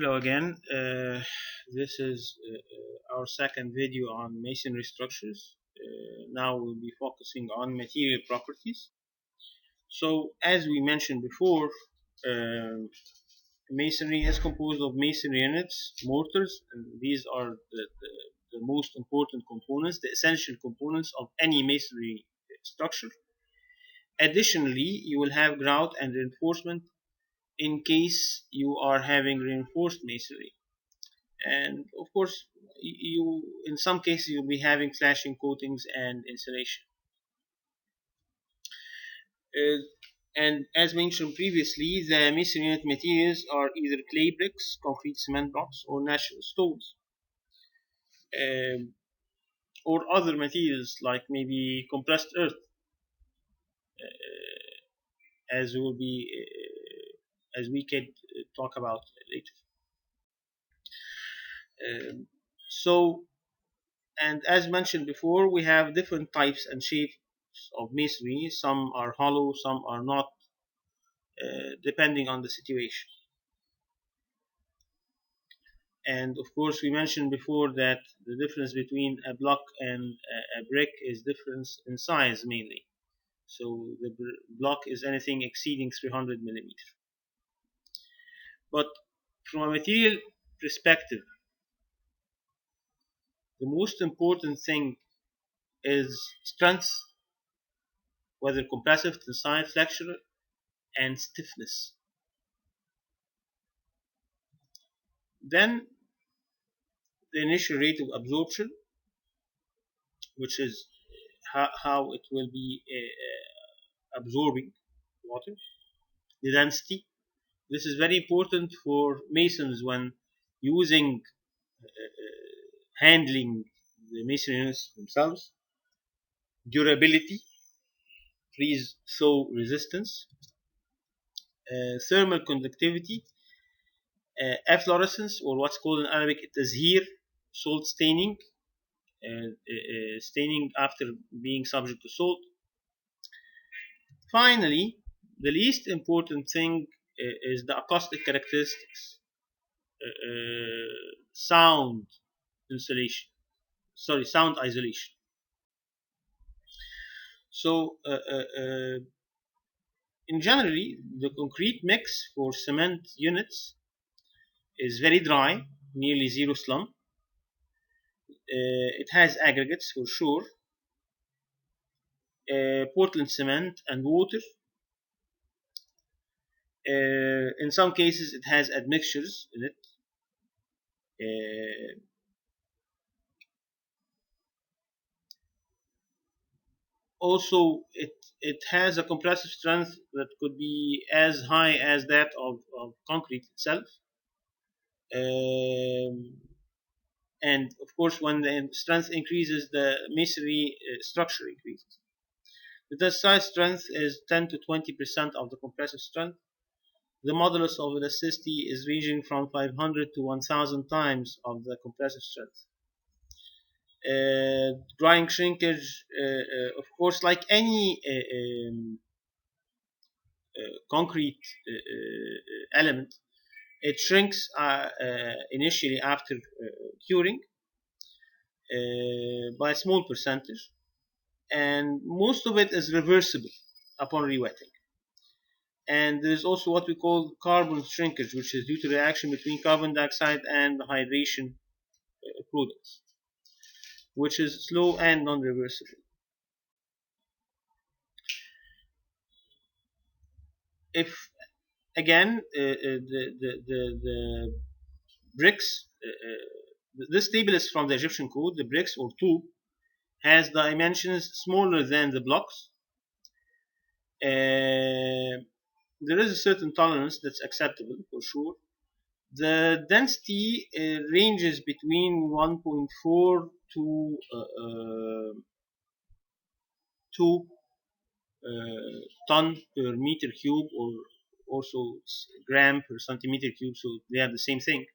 Hello again. This is our second video on masonry structures. Now we'll be focusing on material properties. So, as we mentioned before, uh, masonry is composed of masonry units, mortars, and these are the most important components, the essential components of any masonry structure. Additionally, you will have grout and reinforcement in case you are having reinforced masonry. And of course, you in some cases you'll be having flashing coatings and insulation. Uh, and as mentioned previously, the masonry unit materials are either clay bricks, concrete cement blocks, or natural stones, um, or other materials like maybe compressed earth, as we will be as we could talk about later. So, and as mentioned before, we have different types and shapes of masonry. Some are hollow, some are not, depending on the situation. And of course, we mentioned before that the difference between a block and a brick is difference in size mainly. So the block is anything exceeding 300 millimeters. But from a material perspective, the most important thing is strength, whether compressive, tensile, flexural, and stiffness. Then the initial rate of absorption, which is how it will be absorbing water. The density. This is very important for masons when using handling the mason units themselves. Durability, freeze thaw resistance, thermal conductivity, efflorescence, or what's called in Arabic tazhir, salt staining, staining after being subject to salt. Finally, the least important thing is the acoustic characteristics, sound insulation, sorry, sound isolation. So, in generally, the concrete mix for cement units is very dry, nearly zero slump. It has aggregates for sure, Portland cement and water. In some cases, it has admixtures in it. Uh, Also, it has a compressive strength that could be as high as that of concrete itself. Um, and of course, when the strength increases, the masonry structure increases. The tensile strength is 10 to 20% of the compressive strength. The modulus of elasticity is ranging from 500 to 1000 times of the compressive strength. Drying shrinkage, of course, like any concrete element, it shrinks initially after curing by a small percentage, and most of it is reversible upon rewetting. And there's also what we call carbon shrinkage, which is due to the reaction between carbon dioxide and the hydration products, which is slow and non-reversible. If again the bricks, this table is from the Egyptian code. The bricks or tube has dimensions smaller than the blocks. There is a certain tolerance that's acceptable for sure. The density ranges between 1.4 to 2 ton per meter cube, or also gram per centimeter cube, so they are the same thing.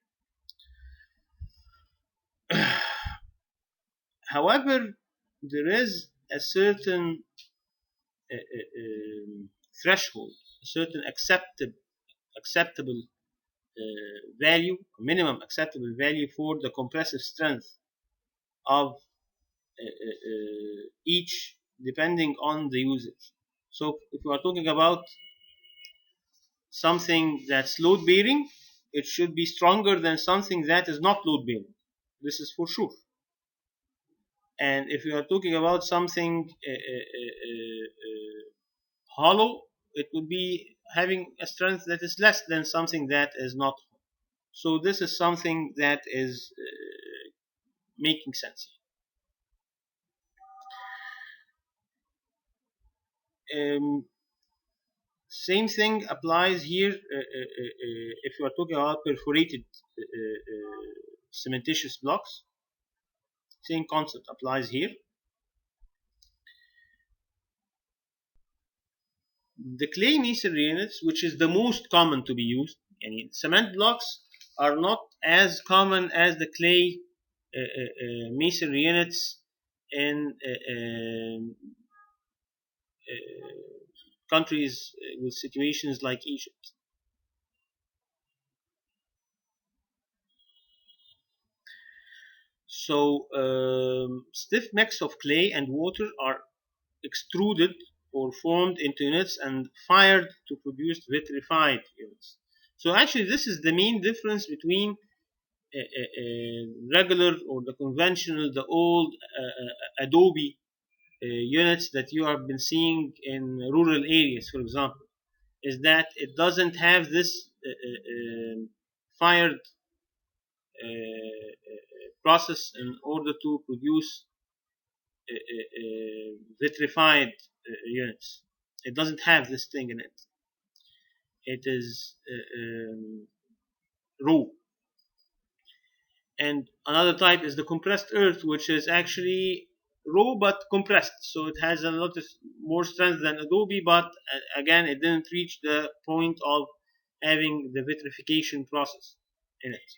However, there is a certain threshold, a certain acceptable value, minimum acceptable value for the compressive strength of each, depending on the usage. So if we are talking about something that's load bearing, it should be stronger than something that is not load bearing. This is for sure. And if you are talking about something hollow, it would be having a strength that is less than something that is not. So this is something that is making sense. Same thing applies here if you are talking about perforated cementitious blocks. Same concept applies here. The clay masonry units, which is the most common to be used, and cement blocks are not as common as the clay masonry units in countries with situations like Egypt. So stiff mix of clay and water are extruded or formed into units and fired to produce vitrified units. So actually this is the main difference between regular or the conventional, the old Adobe units that you have been seeing in rural areas, for example, is that it doesn't have this fired process in order to produce vitrified units. It doesn't have this thing in it. It is raw. And another type is the compressed earth, which is actually raw but compressed. So it has a lot of more strength than Adobe, but again, it didn't reach the point of having the vitrification process in it.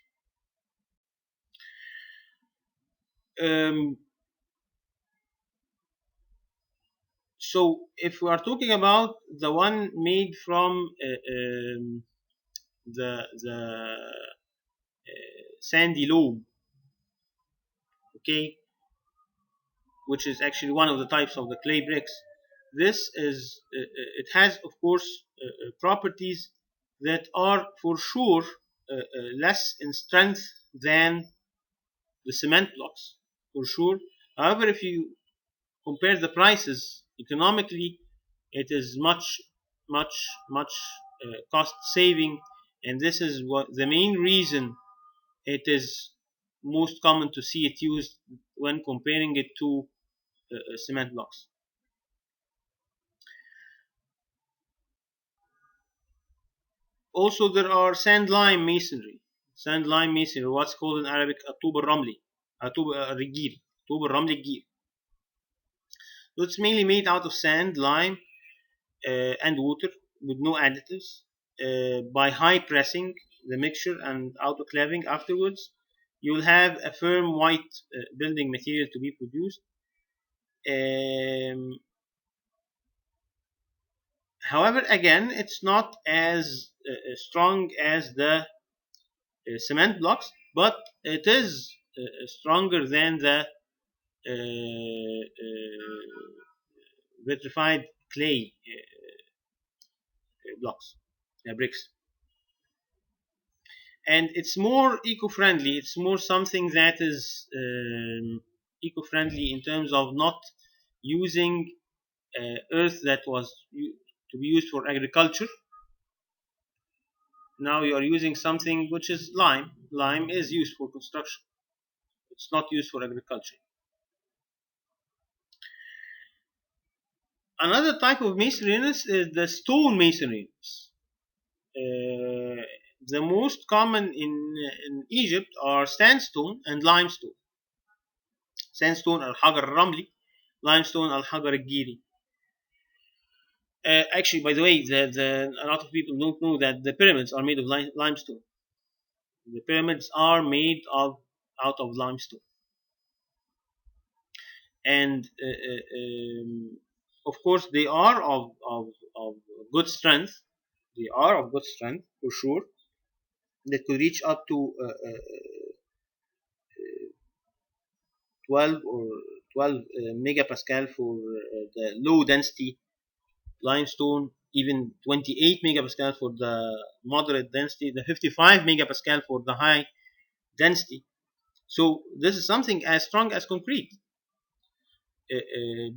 So if we are talking about the one made from the sandy loam, okay, which is actually one of the types of the clay bricks. This is it has of course properties that are for sure less in strength than the cement blocks, for sure. However, if you compare the prices economically, it is much cost saving, and this is what the main reason it is most common to see it used when comparing it to cement blocks. Also, there are sand lime masonry. Sand lime masonry, what's called in Arabic atub al-ramli, atub al-rigir, atub al-ramli gir. So it's mainly made out of sand, lime, and water with no additives. By high pressing the mixture and autoclaving afterwards, you'll have a firm white building material to be produced. Um, However, again, it's not as strong as the cement blocks, but it is stronger than the vitrified clay blocks, bricks. And it's more eco-friendly. It's more something that is eco-friendly in terms of not using earth that was to be used for agriculture. Now you are using something which is lime. Lime is used for construction. It's not used for agriculture. Another type of masonry is the stone masonry. Uh, the most common in Egypt are sandstone and limestone. Sandstone al-Hajar al-Ramli, limestone al-Hajar al-Giri. Actually, by the way, a lot of people don't know that the pyramids are made of limestone. The pyramids are made out of limestone, and of course they are of good strength. They are of good strength for sure. that could reach up to 12 or 12 megapascal for the low density limestone, even 28 megapascal for the moderate density, the 55 megapascal for the high density. So this is something as strong as concrete.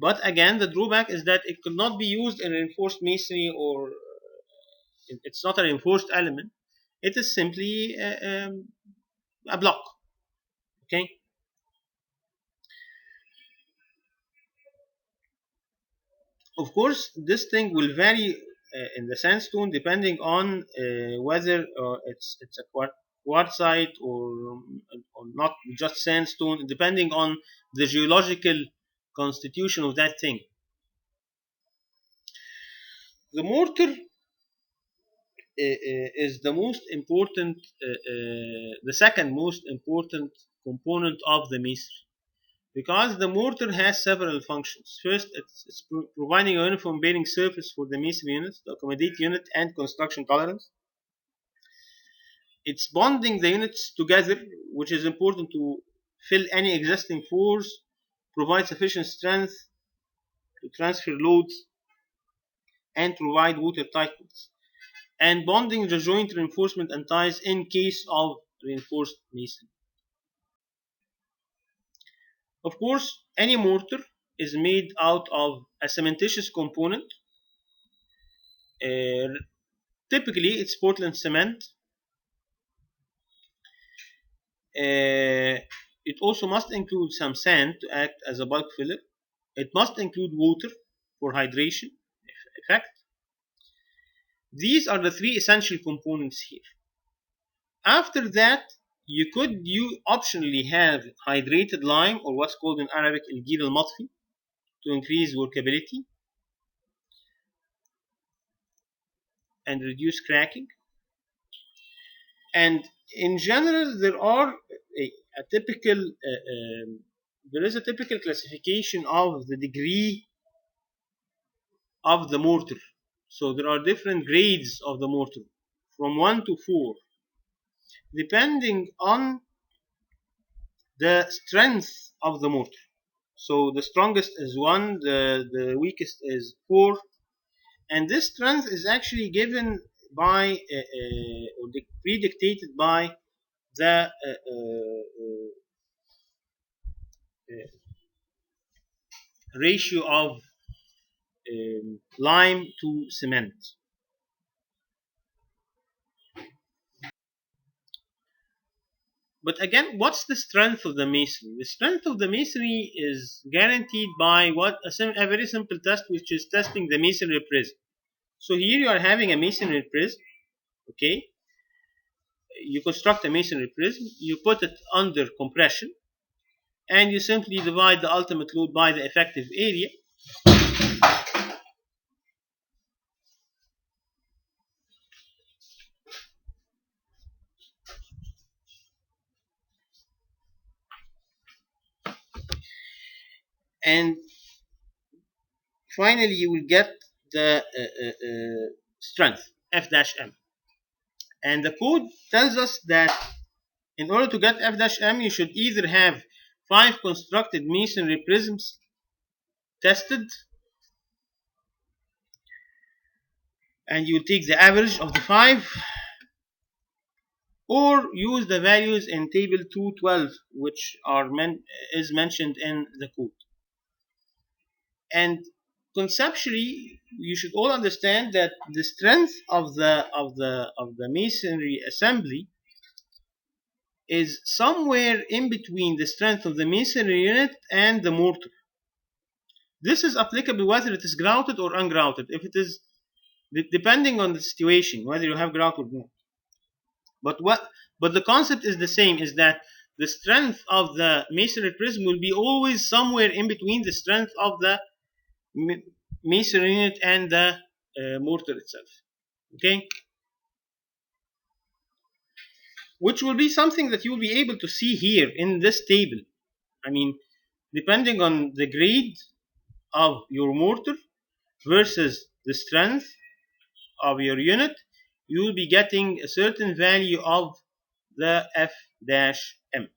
But again, the drawback is that it could not be used in reinforced masonry, or it's not a reinforced element. It is simply a block. Okay. Of course, this thing will vary in the sandstone depending on whether it's a quartzite or not just sandstone, depending on the geological constitution of that thing. The mortar is the most important, the second most important component of the masonry, because the mortar has several functions. First, it's providing a uniform bearing surface for the masonry units to accommodate unit and construction tolerance. It's bonding the units together, which is important to fill any existing pores, provide sufficient strength to transfer loads, and provide water tightness. And bonding the joint reinforcement and ties in case of reinforced masonry. Of course, any mortar is made out of a cementitious component. Uh, Typically, it's Portland cement. It also must include some sand to act as a bulk filler. It must include water for hydration effect. These are the three essential components here. After that, you optionally have hydrated lime, or what's called in Arabic al-gil al-matfi, to increase workability and reduce cracking. And in general, there is a typical classification of the degree of the mortar. So there are different grades of the mortar, from 1 to 4, depending on the strength of the mortar. So the strongest is 1, the weakest is 4, and this strength is actually given by or predictated by the ratio of lime to cement. But again, what's the strength of the masonry? The strength of the masonry is guaranteed by a very simple test, which is testing the masonry prism. So here you are having a masonry prism. Okay, you construct a masonry prism, you put it under compression, and you simply divide the ultimate load by the effective area. And finally, you will get the strength, F-M. And the code tells us that in order to get F-M, you should either have 5 constructed masonry prisms tested, and you take the average of the 5, or use the values in table 212, which is mentioned in the code. And conceptually, you should all understand that the strength of the masonry assembly is somewhere in between the strength of the masonry unit and the mortar. This is applicable whether it is grouted or ungrouted. If it is, depending on the situation, whether you have grout or not. But the concept is the same: is that the strength of the masonry prism will be always somewhere in between the strength of the masonry unit and the mortar itself. Okay, which will be something that you will be able to see here in this table. I mean, depending on the grade of your mortar versus the strength of your unit, you will be getting a certain value of the F-M.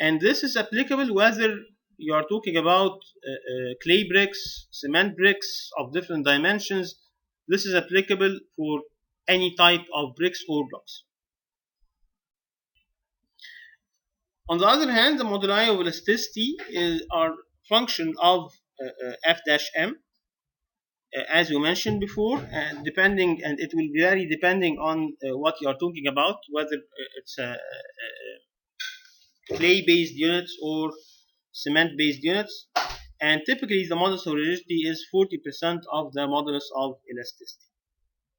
And this is applicable whether you are talking about clay bricks, cement bricks of different dimensions. This is applicable for any type of bricks or blocks. On the other hand, the moduli of elasticity are function of F-M, as you mentioned before, and it will vary depending on what you are talking about, whether it's a clay-based units or cement-based units. And typically, the modulus of rigidity is 40% of the modulus of elasticity.